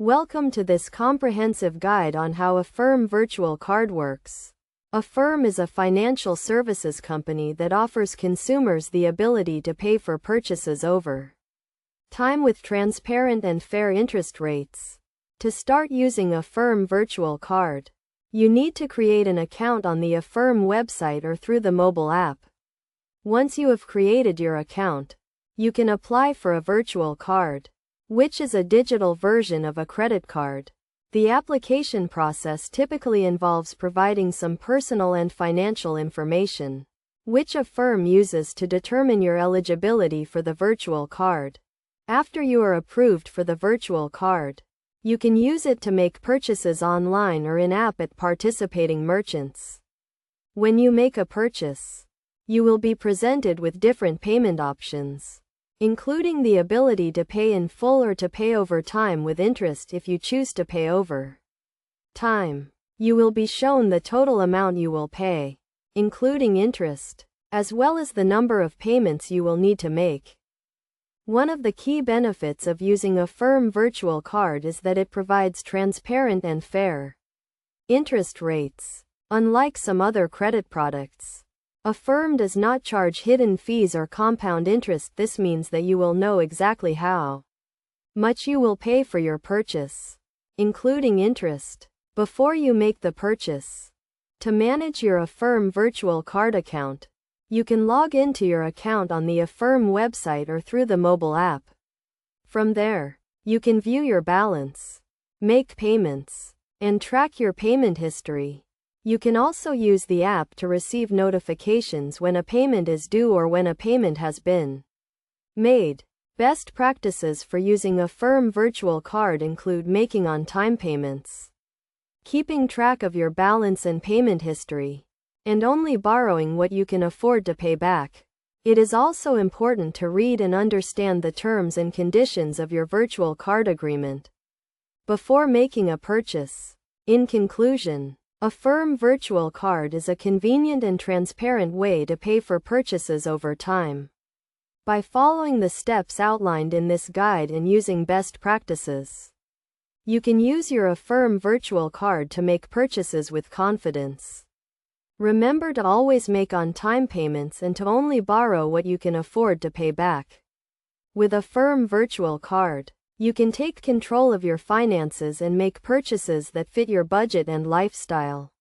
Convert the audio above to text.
Welcome to this comprehensive guide on how Affirm virtual card works. Affirm is a financial services company that offers consumers the ability to pay for purchases over time with transparent and fair interest rates. To start using Affirm virtual card, you need to create an account on the Affirm website or through the mobile app. Once you have created your account, you can apply for a virtual card, which is a digital version of a credit card. The application process typically involves providing some personal and financial information, which Affirm uses to determine your eligibility for the virtual card. After you are approved for the virtual card, you can use it to make purchases online or in-app at participating merchants. When you make a purchase, you will be presented with different payment options, including the ability to pay in full or to pay over time with interest if you choose to pay over time. You will be shown the total amount you will pay, including interest, as well as the number of payments you will need to make. One of the key benefits of using Affirm virtual card is that it provides transparent and fair interest rates. Unlike some other credit products, Affirm does not charge hidden fees or compound interest. This means that you will know exactly how much you will pay for your purchase, including interest, before you make the purchase. To manage your Affirm virtual card account, you can log into your account on the Affirm website or through the mobile app. From there, you can view your balance, make payments, and track your payment history. You can also use the app to receive notifications when a payment is due or when a payment has been made. Best practices for using Affirm virtual card include making on-time payments, keeping track of your balance and payment history, and only borrowing what you can afford to pay back. It is also important to read and understand the terms and conditions of your virtual card agreement before making a purchase. In conclusion, Affirm virtual card is a convenient and transparent way to pay for purchases over time. By following the steps outlined in this guide and using best practices, you can use your Affirm virtual card to make purchases with confidence. Remember to always make on-time payments and to only borrow what you can afford to pay back. With Affirm virtual card, you can take control of your finances and make purchases that fit your budget and lifestyle.